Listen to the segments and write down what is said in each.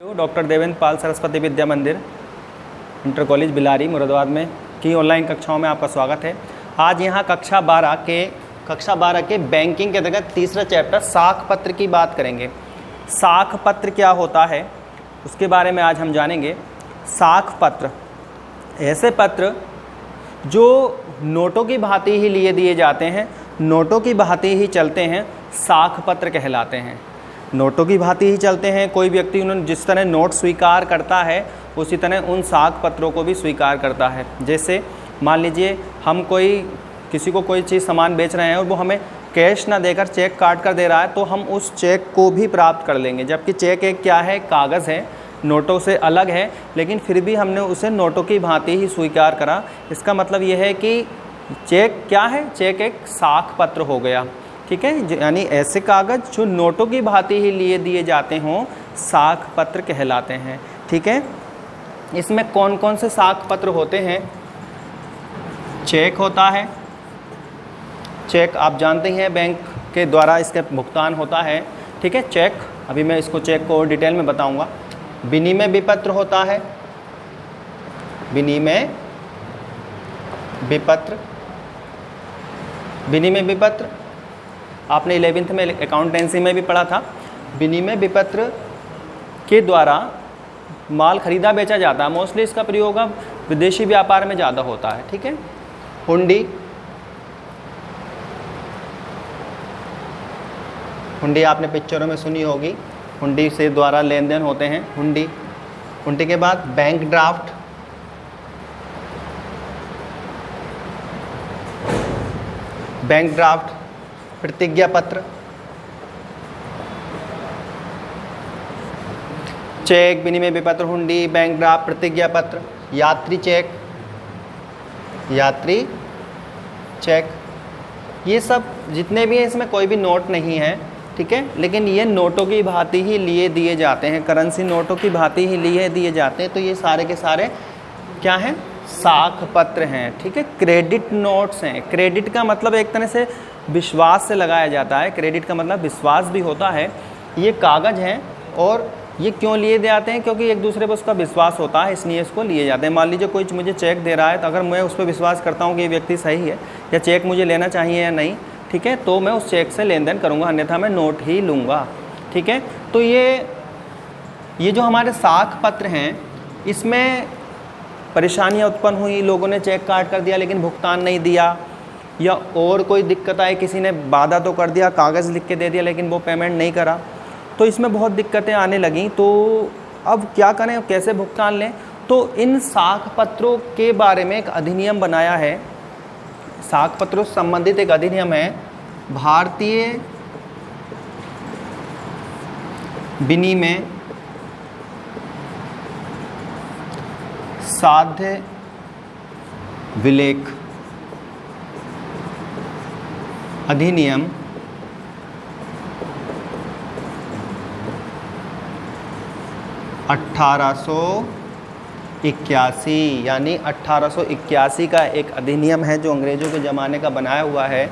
Doctor Devendra पाल सरस्वती विद्या मंदिर inter college Bilari Moradabad में की ऑनलाइन कक्षाओं में आपका स्वागत है। आज यहाँ कक्षा 12 के बैंकिंग के अंतर्गत तीसरा चैप्टर साख पत्र की बात करेंगे। साख पत्र क्या होता है उसके बारे में आज हम जानेंगे। साख पत्र ऐसे पत्र जो नोटों की भांति ही लिए दिए जाते हैं, नोटों की भांति ही चलते हैं, साख पत्र कहलाते हैं। नोटों की भांति ही चलते हैं। कोई व्यक्ति उन्होंने जिस तरह नोट स्वीकार करता है उसी तरह उन साख पत्रों को भी स्वीकार करता है। जैसे मान लीजिए हम किसी को कोई चीज़ सामान बेच रहे हैं और वो हमें कैश ना देकर चेक काट कर दे रहा है तो हम उस चेक को भी प्राप्त कर लेंगे। जबकि चेक एक क्या है, कागज़ है, नोटों से अलग है, लेकिन फिर भी हमने उसे नोटों की भांति ही स्वीकार करा। इसका मतलब यह है कि चेक क्या है, चेक एक साख पत्र हो गया। ठीक है, यानी ऐसे कागज़ जो नोटों की भांति ही लिए दिए जाते हों साख पत्र कहलाते हैं। ठीक है, इसमें कौन कौन से साख पत्र होते हैं? चेक होता है। चेक आप जानते हैं बैंक के द्वारा इसके भुगतान होता है। ठीक है, चेक, अभी मैं इसको चेक को और डिटेल में बताऊंगा। विनिमय विपत्र होता है, विनिमय विपत्र। विनिमय विपत्र आपने 11th में अकाउंटेंसी में भी पढ़ा था। विनिमय विपत्र के द्वारा माल खरीदा बेचा जाता है। मोस्टली इसका प्रयोग अब विदेशी व्यापार में ज़्यादा होता है। ठीक है, हुंडी, हुंडी आपने पिक्चरों में सुनी होगी, हुंडी से द्वारा लेन देन होते हैं। हुंडी, हुंडी के बाद बैंक ड्राफ्ट, बैंक ड्राफ्ट, प्रतिज्ञा पत्र, चेक, विनिमय विपत्र, हुंडी, बैंक ड्राफ्ट, प्रतिज्ञा पत्र, यात्री चेक, यात्री चेक, ये सब जितने भी हैं इसमें कोई भी नोट नहीं है। ठीक है, लेकिन ये नोटों की भांति ही लिए दिए जाते हैं, करेंसी नोटों की भांति ही लिए दिए जाते हैं। तो ये सारे के सारे क्या हैं, साख पत्र हैं। ठीक है, क्रेडिट नोट्स हैं। क्रेडिट का मतलब एक तरह से विश्वास से लगाया जाता है। क्रेडिट का मतलब विश्वास भी होता है। ये कागज़ हैं और ये क्यों लिए जाते हैं, क्योंकि एक दूसरे पर उसका विश्वास होता है, इसलिए इसको लिए जाते हैं। मान लीजिए कोई मुझे चेक दे रहा है तो अगर मैं उस पर विश्वास करता हूँ कि ये व्यक्ति सही है या चेक मुझे लेना चाहिए या नहीं, ठीक है, तो मैं उस चेक से लेन देन करूँगा, अन्यथा मैं नोट ही लूँगा। ठीक है, तो ये जो हमारे साख पत्र हैं इसमें परेशानियाँ उत्पन्न हुई, लोगों ने चेक काट कर दिया लेकिन भुगतान नहीं दिया, या और कोई दिक्कत आई, किसी ने वादा तो कर दिया, कागज़ लिख के दे दिया लेकिन वो पेमेंट नहीं करा, तो इसमें बहुत दिक्कतें आने लगीं। तो अब क्या करें, कैसे भुगतान लें? तो इन साख पत्रों के बारे में एक अधिनियम बनाया है। साख पत्रों से संबंधित एक अधिनियम है, भारतीय विनिमय साध्य विलेख अधिनियम 1881, यानी 1881 का एक अधिनियम है जो अंग्रेज़ों के ज़माने का बनाया हुआ है।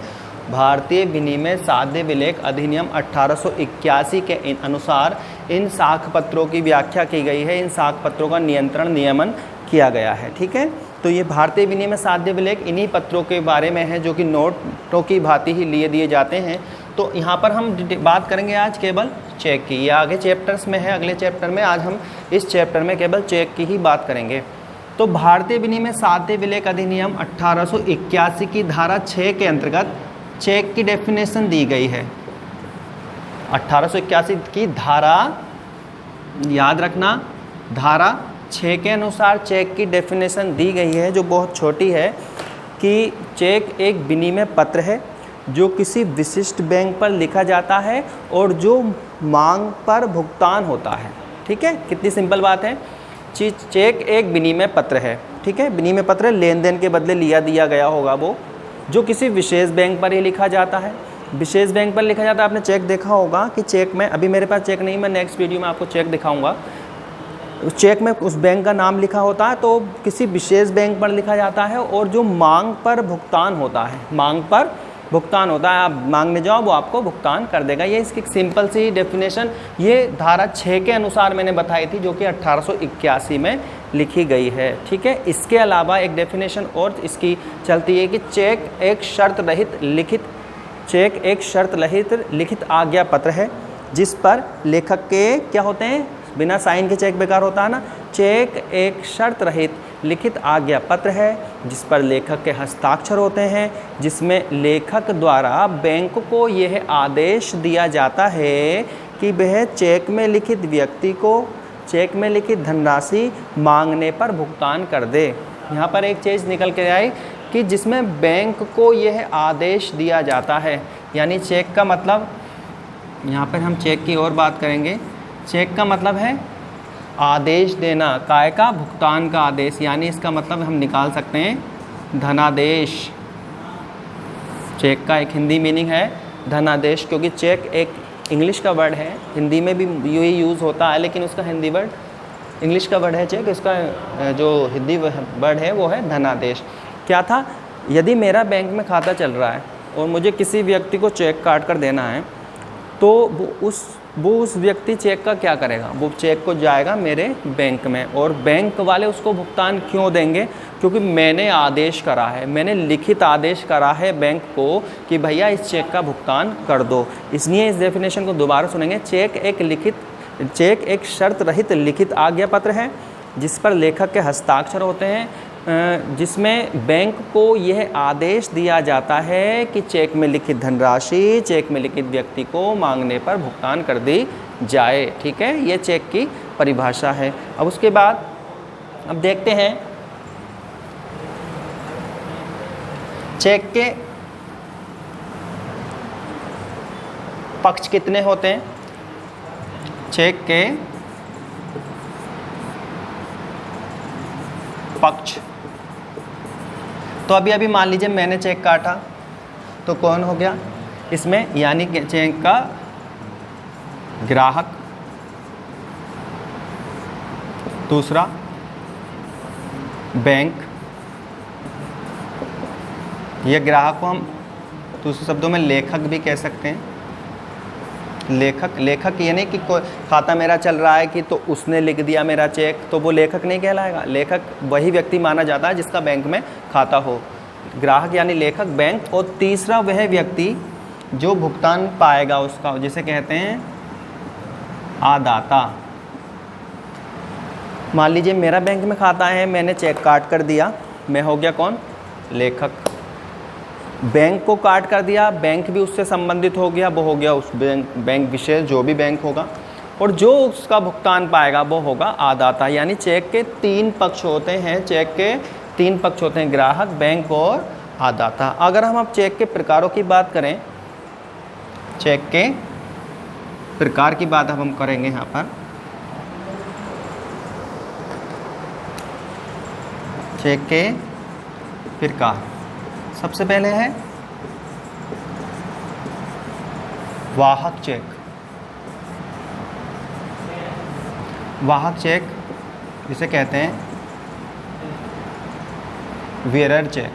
भारतीय विनिमय साध्य विलेख अधिनियम 1881 के अनुसार इन साख पत्रों की व्याख्या की गई है, इन साख पत्रों का नियंत्रण नियमन किया गया है। ठीक है, तो ये भारतीय विनिमय साध्य विलेख इन्हीं पत्रों के बारे में है जो कि नोटों की भांति ही लिए दिए जाते हैं। तो यहाँ पर हम बात करेंगे आज केवल चेक की, या आगे चैप्टर्स में है, अगले चैप्टर में। आज हम इस चैप्टर में केवल चेक की ही बात करेंगे। तो भारतीय विनिमय साध्य विलेख अधिनियम 1881 की धारा 6 के अंतर्गत चेक की डेफिनेशन दी गई है। 1881 की धारा, याद रखना, धारा 6 के अनुसार चेक की डेफिनेशन दी गई है जो बहुत छोटी है कि चेक एक विनिमय पत्र है जो किसी विशिष्ट बैंक पर लिखा जाता है और जो मांग पर भुगतान होता है। ठीक है, कितनी सिंपल बात है। चेक एक विनिमय पत्र है। ठीक है, विनिमय पत्र लेन देन के बदले दिया गया होगा वो, जो किसी विशेष बैंक पर ही लिखा जाता है। विशेष बैंक पर लिखा जाता है। आपने चेक देखा होगा कि चेक में, अभी मेरे पास चेक नहीं, मैं नेक्स्ट वीडियो में आपको चेक दिखाऊंगा। उस चेक में उस बैंक का नाम लिखा होता है, तो किसी विशेष बैंक पर लिखा जाता है और जो मांग पर भुगतान होता है, मांग पर भुगतान होता है, आप मांगने जाओ वो आपको भुगतान कर देगा। ये इसकी सिंपल सी डेफिनेशन ये धारा 6 के अनुसार मैंने बताई थी, जो कि 1881 में लिखी गई है। ठीक है, इसके अलावा एक डेफिनेशन और इसकी चलती है कि चेक एक शर्त रहित लिखित आज्ञा पत्र है जिस पर लेखक के क्या होते हैं, बिना साइन के चेक बेकार होता है ना। चेक एक शर्त रहित लिखित आज्ञा पत्र है जिस पर लेखक के हस्ताक्षर होते हैं, जिसमें लेखक द्वारा बैंक को यह आदेश दिया जाता है कि वह चेक में लिखित व्यक्ति को चेक में लिखित धनराशि मांगने पर भुगतान कर दे। यहाँ पर एक चीज़ निकल के आई कि जिसमें बैंक को यह आदेश दिया जाता है, यानी चेक का मतलब, यहाँ पर हम चेक की और बात करेंगे। चेक का मतलब है आदेश देना, काय का, भुगतान का आदेश, यानी इसका मतलब हम निकाल सकते हैं धनादेश। चेक का एक हिंदी मीनिंग है धनादेश, क्योंकि चेक एक इंग्लिश का वर्ड है, हिंदी में भी यही यूज़ होता है, लेकिन उसका हिंदी वर्ड इंग्लिश का वर्ड है चेक, इसका जो हिंदी वर्ड है वो है धनादेश। क्या था, यदि मेरा बैंक में खाता चल रहा है और मुझे किसी व्यक्ति को चेक काट कर देना है, तो वो उस व्यक्ति चेक का क्या करेगा, वो चेक को जाएगा मेरे बैंक में, और बैंक वाले उसको भुगतान क्यों देंगे, क्योंकि मैंने आदेश करा है, मैंने लिखित आदेश करा है बैंक को कि भैया इस चेक का भुगतान कर दो। इसलिए इस डेफिनेशन को दोबारा सुनेंगे। चेक एक शर्त रहित लिखित आज्ञा पत्र है जिस पर लेखक के हस्ताक्षर होते हैं, जिसमें बैंक को यह आदेश दिया जाता है कि चेक में लिखित धनराशि चेक में लिखित व्यक्ति को मांगने पर भुगतान कर दी जाए। ठीक है, ये चेक की परिभाषा है। अब उसके बाद अब देखते हैं चेक के पक्ष कितने होते हैं। चेक के पक्ष, तो अभी मान लीजिए मैंने चेक काटा तो कौन हो गया इसमें, यानी कि चेक का ग्राहक, दूसरा बैंक, यह ग्राहक को हम दूसरे शब्दों में लेखक भी कह सकते हैं। लेखक यानी कि कोई खाता मेरा चल रहा है कि तो उसने लिख दिया मेरा चेक, तो वो लेखक नहीं कहलाएगा। लेखक वही व्यक्ति माना जाता है जिसका बैंक में खाता हो। ग्राहक यानी लेखक, बैंक, और तीसरा वह व्यक्ति जो भुगतान पाएगा उसका, जिसे कहते हैं आदाता। मान लीजिए मेरा बैंक में खाता है, मैंने चेक काट कर दिया, मैं हो गया कौन, लेखक। बैंक को काट कर दिया, बैंक भी उससे संबंधित हो गया, वो हो गया उस बैंक विशेष, जो भी बैंक होगा, और जो उसका भुगतान पाएगा वो होगा आदाता। यानी चेक के 3 पक्ष होते हैं, चेक के 3 पक्ष होते हैं, ग्राहक, बैंक और आदाता। अगर हम अब चेक के प्रकारों की बात करें, चेक के प्रकार की बात अब हम करेंगे यहाँ पर। चेक के प्रकार, सबसे पहले है वाहक चेक। वाहक चेक जिसे कहते हैं वेरर चेक।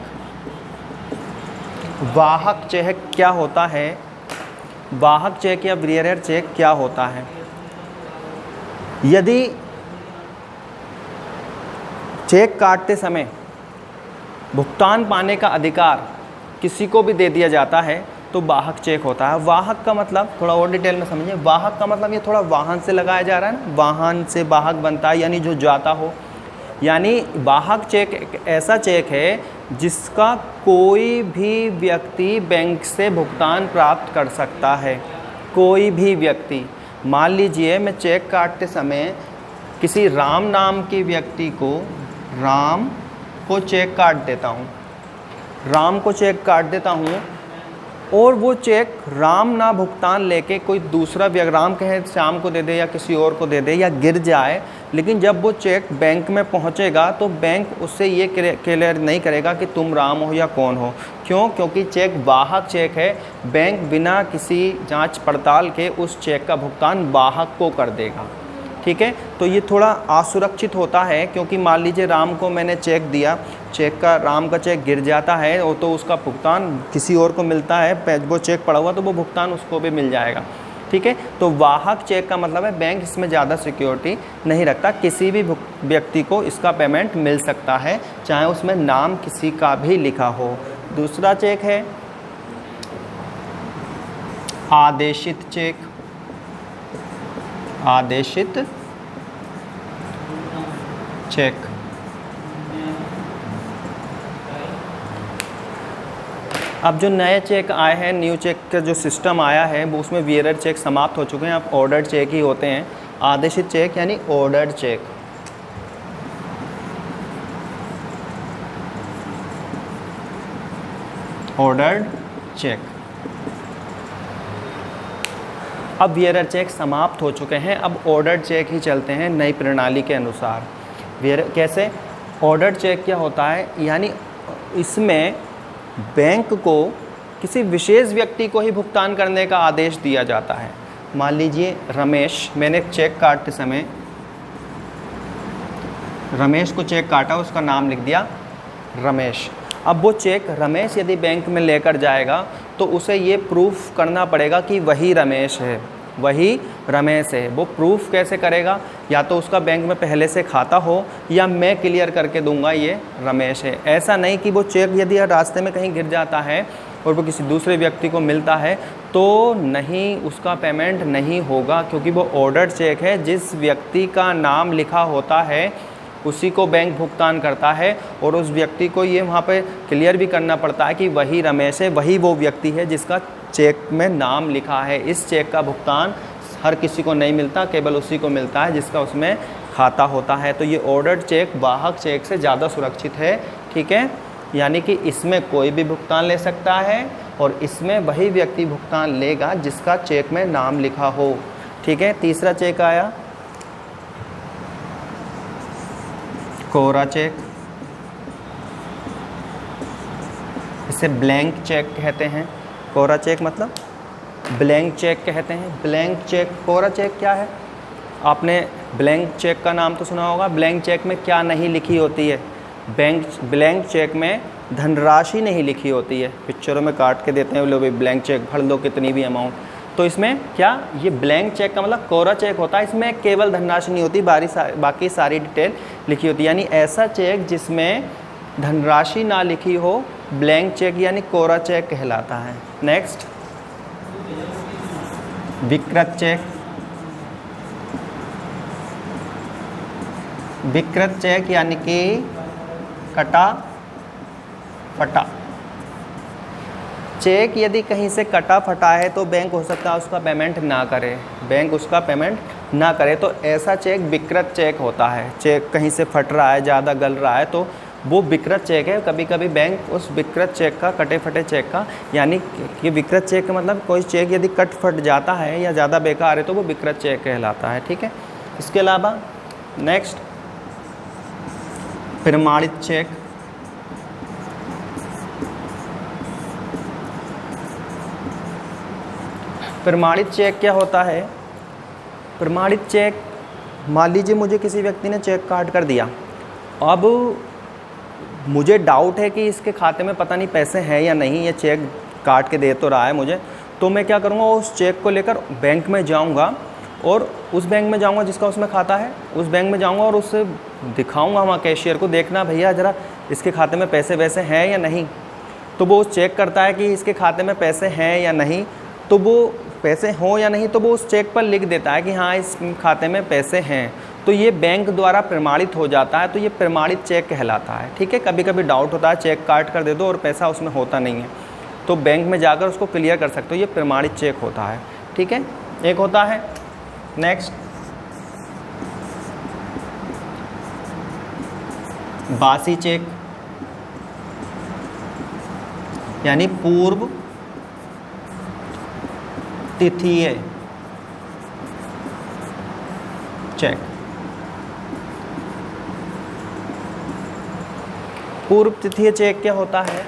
वाहक चेक क्या होता है, वाहक चेक या वेरर चेक क्या होता है। यदि चेक काटते समय भुगतान पाने का अधिकार किसी को भी दे दिया जाता है तो वाहक चेक होता है। वाहक का मतलब थोड़ा और डिटेल में समझिए। वाहक का मतलब ये थोड़ा वाहन से लगाया जा रहा है ना, वाहन से वाहक बनता है, यानी जो जाता हो। यानी वाहक चेक एक ऐसा चेक है जिसका कोई भी व्यक्ति बैंक से भुगतान प्राप्त कर सकता है। कोई भी व्यक्ति, मान लीजिए मैं चेक काटते समय किसी राम नाम के व्यक्ति को, राम को चेक काट देता हूँ, राम को चेक काट देता हूँ, और वो चेक राम ना भुगतान लेके कोई दूसरा व्यक्ति, राम कहे श्याम को दे दे या किसी और को दे दे या गिर जाए, लेकिन जब वो चेक बैंक में पहुँचेगा तो बैंक उससे ये क्लियर नहीं करेगा कि तुम राम हो या कौन हो। क्यों? क्योंकि चेक वाहक चेक है। बैंक बिना किसी जांच पड़ताल के उस चेक का भुगतान वाहक को कर देगा। ठीक है, तो ये थोड़ा असुरक्षित होता है, क्योंकि मान लीजिए राम को मैंने चेक दिया चेक का राम का चेक गिर जाता है वो तो उसका भुगतान किसी और को मिलता है, वो चेक पड़ा हुआ तो वो भुगतान उसको भी मिल जाएगा। ठीक है, तो वाहक चेक का मतलब है बैंक इसमें ज़्यादा सिक्योरिटी नहीं रखता, किसी भी व्यक्ति को इसका पेमेंट मिल सकता है चाहे उसमें नाम किसी का भी लिखा हो। दूसरा चेक है आदेशित चेक। आदेशित चेक अब जो नए चेक आए हैं, न्यू चेक का जो सिस्टम आया है वो उसमें वियरर चेक समाप्त हो चुके हैं, अब ऑर्डर्ड चेक ही होते हैं। आदेशित चेक यानी ऑर्डर्ड चेक। Ordered cheque. अब वियरर चेक समाप्त हो चुके हैं, अब ऑर्डर्ड चेक ही चलते हैं नई प्रणाली के अनुसार। कैसे ऑर्डर्ड चेक क्या होता है, यानी इसमें बैंक को किसी विशेष व्यक्ति को ही भुगतान करने का आदेश दिया जाता है। मान लीजिए रमेश, मैंने चेक काटते समय रमेश को चेक काटा, उसका नाम लिख दिया रमेश। अब वो चेक रमेश यदि बैंक में लेकर जाएगा तो उसे ये प्रूफ करना पड़ेगा कि वही रमेश है, वही रमेश है। वो प्रूफ कैसे करेगा, या तो उसका बैंक में पहले से खाता हो या मैं क्लियर करके दूंगा ये रमेश है। ऐसा नहीं कि वो चेक यदि रास्ते में कहीं गिर जाता है और वो किसी दूसरे व्यक्ति को मिलता है तो नहीं, उसका पेमेंट नहीं होगा, क्योंकि वो ऑर्डर्ड चेक है। जिस व्यक्ति का नाम लिखा होता है उसी को बैंक भुगतान करता है और उस व्यक्ति को ये वहाँ पे क्लियर भी करना पड़ता है कि वही रमेश है, वही वो व्यक्ति है जिसका चेक में नाम लिखा है। इस चेक का भुगतान हर किसी को नहीं मिलता, केवल उसी को मिलता है जिसका उसमें खाता होता है। तो ये ऑर्डर्ड चेक वाहक चेक से ज़्यादा सुरक्षित है। ठीक है, यानी कि इसमें कोई भी भुगतान ले सकता है और इसमें वही व्यक्ति भुगतान लेगा जिसका चेक में नाम लिखा हो। ठीक है, तीसरा चेक आया कोरा चेक। इसे ब्लैंक चेक कहते हैं। कोरा चेक मतलब ब्लैंक चेक कहते हैं। ब्लैंक चेक, कोरा चेक क्या है? आपने ब्लैंक चेक का नाम तो सुना होगा। ब्लैंक चेक में क्या नहीं लिखी होती है? ब्लैंक चेक में धनराशि नहीं लिखी होती है। पिक्चरों में काट के देते हैं लोग, ब्लैंक चेक भर लो कितनी भी अमाउंट। तो इसमें क्या, ये ब्लैंक चेक का मतलब कोरा चेक होता है। इसमें केवल धनराशि नहीं होती, बाकी सारी डिटेल लिखी होती है। यानी ऐसा चेक जिसमें धनराशि ना लिखी हो, ब्लैंक चेक यानी कोरा चेक कहलाता है। नेक्स्ट, विकृत चेक। विकृत चेक यानी कि कटा फटा चेक। यदि कहीं से कटा फटा है तो बैंक हो सकता है उसका पेमेंट ना करे, बैंक उसका पेमेंट ना करे, तो ऐसा चेक विकृत चेक होता है। चेक कहीं से फट रहा है, ज़्यादा गल रहा है, तो वो विकृत चेक है। कभी कभी बैंक उस विकृत चेक का, कटे फटे चेक का, यानी कि विकृत चेक का मतलब कोई चेक यदि कट फट जाता है या ज़्यादा बेकार है तो वो विकृत चेक कहलाता है। ठीक है, इसके अलावा नेक्स्ट, प्रमाणित चेक। प्रमाणित चेक क्या होता है? प्रमाणित चेक, मान लीजिए मुझे किसी व्यक्ति ने चेक काट कर दिया, अब मुझे डाउट है कि इसके खाते में पता नहीं पैसे हैं या नहीं, ये चेक काट के दे तो रहा है मुझे, तो मैं क्या करूँगा, उस चेक को लेकर बैंक में जाऊँगा और उस बैंक में जाऊँगा जिसका उसमें खाता है, उस बैंक में जाऊँगा और उससे दिखाऊँगा वहाँ कैशियर को, देखना भैया ज़रा इसके खाते में पैसे वैसे हैं या नहीं। तो वो चेक करता है कि इसके खाते में पैसे हैं या नहीं, तो वो पैसे हों या नहीं तो वो उस चेक पर लिख देता है कि हाँ इस खाते में पैसे हैं, तो ये बैंक द्वारा प्रमाणित हो जाता है, तो ये प्रमाणित चेक कहलाता है। ठीक है, कभी कभी डाउट होता है चेक काट कर दे दो और पैसा उसमें होता नहीं है, तो बैंक में जाकर उसको क्लियर कर सकते हो, ये प्रमाणित चेक होता है। ठीक है, एक होता है नेक्स्ट बासी चेक, यानी पूर्व तिथीय चेक। पूर्व तिथीय चेक क्या होता है?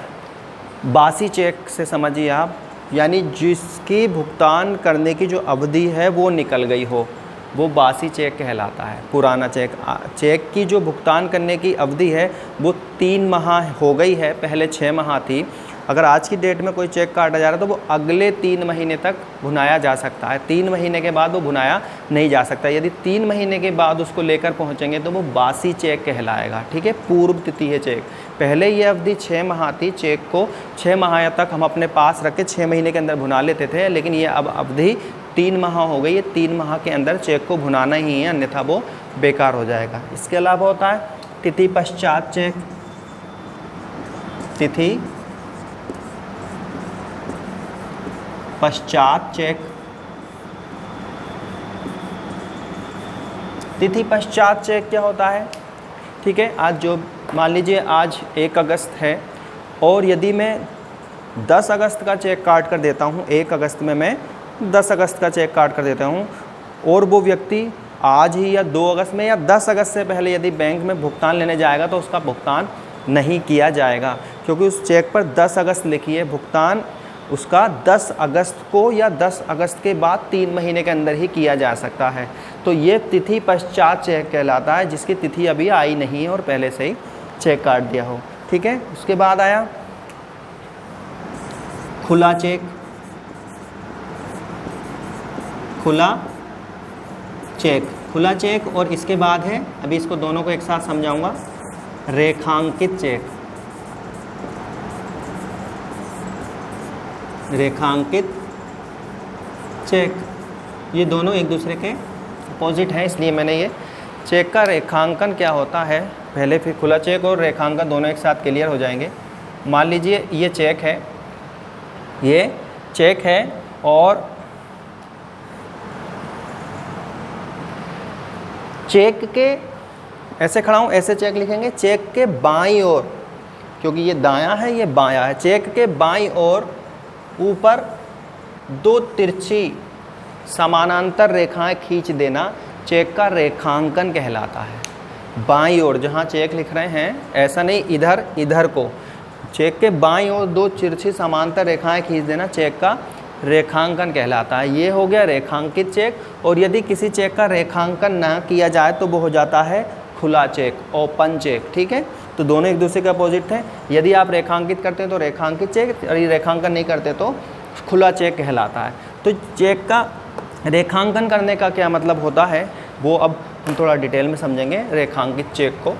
बासी चेक से समझिए आप, यानी जिसकी भुगतान करने की जो अवधि है वो निकल गई हो, वो बासी चेक कहलाता है, पुराना चेक। चेक की जो भुगतान करने की अवधि है वो 3 माह हो गई है, पहले 6 माह थी। अगर आज की डेट में कोई चेक काटा जा रहा है तो वो अगले 3 महीने तक भुनाया जा सकता है, 3 महीने के बाद वो भुनाया नहीं जा सकता। यदि 3 महीने के बाद उसको लेकर पहुंचेंगे तो वो बासी चेक कहलाएगा, ठीक है, पूर्व तिथि है चेक। पहले ये अवधि 6 माह थी, चेक को 6 माह तक हम अपने पास रख के 6 महीने के अंदर भुना लेते थे, लेकिन ये अब अवधि 3 माह हो गई है। 3 माह के अंदर चेक को भुनाना ही है, अन्यथा वो बेकार हो जाएगा। इसके अलावा होता है तिथि पश्चात चेक। तिथि पश्चात चेक। तिथि पश्चात चेक क्या होता है? ठीक है, आज जो मान लीजिए आज 1 अगस्त है और यदि मैं 10 अगस्त का चेक काट कर देता हूँ, 1 अगस्त में मैं 10 अगस्त का चेक काट कर देता हूँ और वो व्यक्ति आज ही या 2 अगस्त में या 10 अगस्त से पहले यदि बैंक में भुगतान लेने जाएगा तो उसका भुगतान नहीं किया जाएगा, क्योंकि उस चेक पर 10 अगस्त लिखी है। भुगतान उसका 10 अगस्त को या 10 अगस्त के बाद 3 महीने के अंदर ही किया जा सकता है। तो ये तिथि पश्चात चेक कहलाता है, जिसकी तिथि अभी आई नहीं है और पहले से ही चेक काट दिया हो। ठीक है, उसके बाद आया खुला चेक। खुला चेक, खुला चेक, और इसके बाद है, अभी इसको दोनों को एक साथ समझाऊंगा, रेखांकित चेक। रेखांकित चेक, ये दोनों एक दूसरे के अपोजिट हैं, इसलिए मैंने ये चेक का रेखांकन क्या होता है पहले, फिर खुला चेक और रेखांकन दोनों एक साथ क्लियर हो जाएंगे। मान लीजिए ये चेक है, ये चेक है और चेक के ऐसे खड़ा हूँ, ऐसे चेक लिखेंगे, चेक के बाईं ओर, क्योंकि ये दायां है ये बायां है, चेक के बाईं ओर ऊपर 2 तिरछी समानांतर रेखाएं खींच देना चेक का रेखांकन कहलाता है। बाईं ओर जहाँ चेक लिख रहे हैं, ऐसा नहीं इधर इधर को, चेक के बाईं ओर 2 तिरछी समांतर रेखाएं खींच देना चेक का रेखांकन कहलाता है। ये हो गया रेखांकित चेक। और यदि किसी चेक का रेखांकन ना किया जाए तो वो हो जाता है खुला चेक, ओपन चेक। ठीक है, तो दोनों एक दूसरे के अपोजिट हैं। यदि आप रेखांकित करते हैं तो रेखांकित चेक, और ये रेखांकन नहीं करते तो खुला चेक कहलाता है। तो चेक का रेखांकन करने का क्या मतलब होता है वो अब हम थोड़ा डिटेल में समझेंगे। रेखांकित चेक को,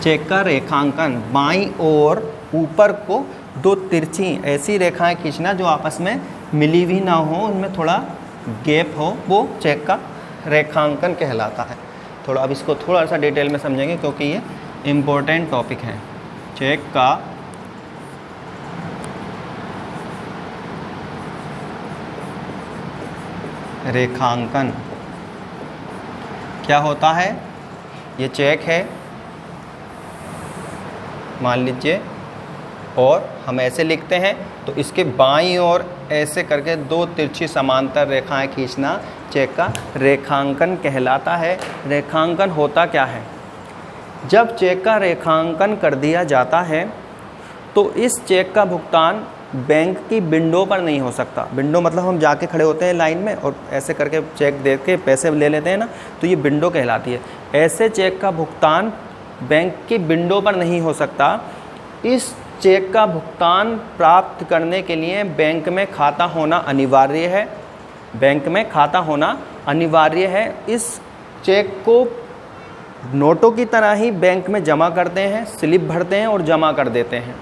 चेक का रेखांकन, बाईं ओर ऊपर को 2 तिरछी ऐसी रेखाएं खींचना जो आपस में मिली हुई ना हो, उनमें थोड़ा गैप हो, वो चेक का रेखांकन कहलाता है। थोड़ा अब इसको थोड़ा सा डिटेल में समझेंगे क्योंकि ये इम्पोर्टेंट टॉपिक है। चेक का रेखांकन क्या होता है? ये चेक है मान लीजिए, और हम ऐसे लिखते हैं तो इसके बाईं ओर ऐसे करके 2 तिरछी समांतर रेखाएं खींचना चेक का रेखांकन कहलाता है। रेखांकन होता क्या है? जब चेक का रेखांकन कर दिया जाता है तो इस चेक का भुगतान बैंक की विंडो पर नहीं हो सकता। विंडो मतलब हम जाके खड़े होते हैं लाइन में और ऐसे करके चेक दे के पैसे ले लेते हैं ना, तो ये विंडो कहलाती है। ऐसे चेक का भुगतान बैंक की विंडो पर नहीं हो सकता। इस चेक का भुगतान प्राप्त करने के लिए बैंक में खाता होना अनिवार्य है। बैंक में खाता होना अनिवार्य है। इस चेक को नोटों की तरह ही बैंक में जमा करते हैं, स्लिप भरते हैं और जमा कर देते हैं।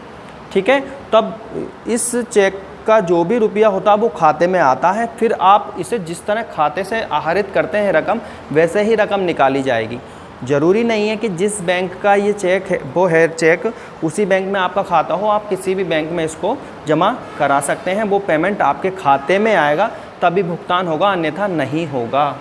ठीक है, तब इस चेक का जो भी रुपया होता है वो खाते में आता है। फिर आप इसे जिस तरह खाते से आहरित करते हैं रकम, वैसे ही रकम निकाली जाएगी। ज़रूरी नहीं है कि जिस बैंक का ये चेक है वो है चेक उसी बैंक में आपका खाता हो, आप किसी भी बैंक में इसको जमा करा सकते हैं। वो पेमेंट आपके खाते में आएगा तभी भुगतान होगा, अन्यथा नहीं होगा।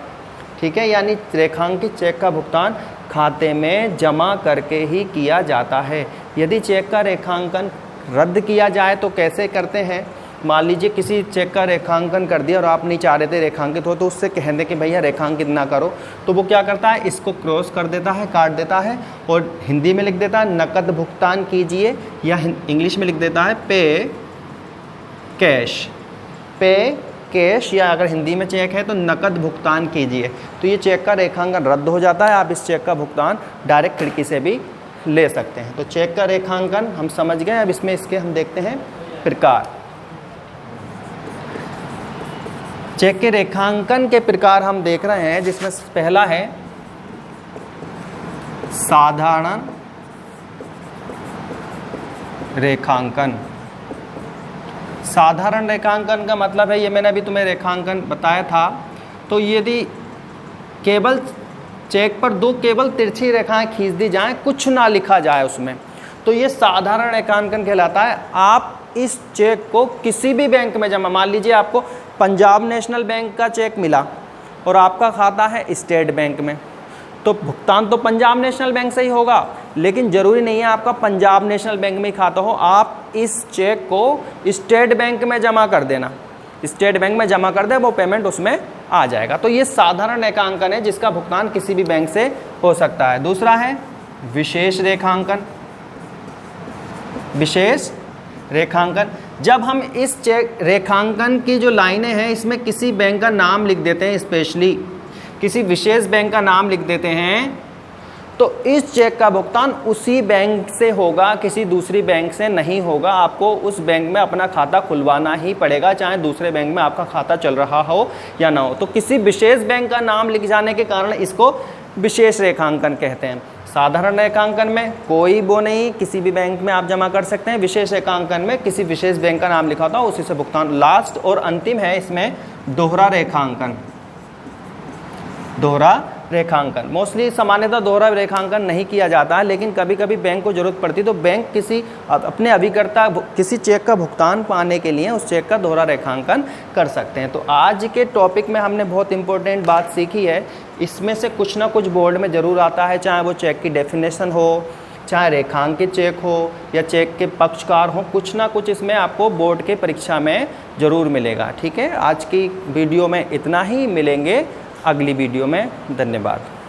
ठीक है, यानी रेखांकित चेक का भुगतान खाते में जमा करके ही किया जाता है। यदि चेक का रेखांकन रद्द किया जाए तो कैसे करते हैं? मान लीजिए किसी चेक का रेखांकन कर दिया और आप नहीं चाह रहे थे रेखांकित हो, तो उससे कह दें कि भैया रेखांकित ना करो, तो वो क्या करता है, इसको क्रॉस कर देता है, काट देता है और हिंदी में लिख देता है नकद भुगतान कीजिए, या इंग्लिश में लिख देता है पे कैश, पे कैश या अगर हिंदी में चेक है तो नकद भुगतान कीजिए, तो ये चेक का रेखांकन रद्द हो जाता है, आप इस चेक का भुगतान डायरेक्ट खिड़की से भी ले सकते हैं। तो चेक का रेखांकन हम समझ गए। अब इसमें इसके हम देखते हैं प्रकार। चेक के रेखांकन के प्रकार हम देख रहे हैं, जिसमें पहला है साधारण रेखांकन। साधारण रेखांकन का मतलब है, ये मैंने अभी तुम्हें रेखांकन बताया था, तो यदि केवल चेक पर दो केवल तिरछी रेखाएं खींच दी जाएं, कुछ ना लिखा जाए उसमें, तो ये साधारण रेखांकन कहलाता है। आप इस चेक को किसी भी बैंक में जमा, मान लीजिए आपको पंजाब नेशनल बैंक का चेक मिला और आपका खाता है स्टेट बैंक में, तो भुगतान तो पंजाब नेशनल बैंक से ही होगा, लेकिन ज़रूरी नहीं है आपका पंजाब नेशनल बैंक में ही खाता हो। आप इस चेक को स्टेट बैंक में जमा कर देना, स्टेट बैंक में जमा कर दे, वो पेमेंट उसमें आ जाएगा। तो ये साधारण रेखांकन है जिसका भुगतान किसी भी बैंक से हो सकता है। दूसरा है विशेष रेखांकन। विशेष रेखांकन, जब हम इस चेक रेखांकन की जो लाइनें हैं इसमें किसी बैंक का नाम लिख देते हैं, स्पेशली किसी विशेष बैंक का नाम लिख देते हैं, तो इस चेक का भुगतान उसी बैंक से होगा, किसी दूसरी बैंक से नहीं होगा। आपको उस बैंक में अपना खाता खुलवाना ही पड़ेगा, चाहे दूसरे बैंक में आपका खाता चल रहा हो या ना हो। तो किसी विशेष बैंक का नाम लिख जाने के कारण इसको विशेष रेखांकन कहते हैं। साधारण रेखांकन में कोई वो नहीं, किसी भी बैंक में आप जमा कर सकते हैं। विशेष रेखांकन में किसी विशेष बैंक का नाम लिखा होता है, उसी से भुगतान। लास्ट और अंतिम है इसमें दोहरा रेखांकन। दोहरा रेखांकन मोस्टली सामान्यतः दोहरा रेखांकन नहीं किया जाता है, लेकिन कभी कभी बैंक को जरूरत पड़ती है, तो बैंक किसी अपने अभिकर्ता किसी चेक का भुगतान पाने के लिए उस चेक का दोहरा रेखांकन कर सकते हैं। तो आज के टॉपिक में हमने बहुत इंपॉर्टेंट बात सीखी है। इसमें से कुछ ना कुछ बोर्ड में ज़रूर आता है, चाहे वो चेक की डेफिनेशन हो, चाहे रेखांकित चेक हो या चेक के पक्षकार हो, कुछ ना कुछ इसमें आपको बोर्ड के परीक्षा में ज़रूर मिलेगा। ठीक है, आज की वीडियो में इतना ही, मिलेंगे अगली वीडियो में। धन्यवाद।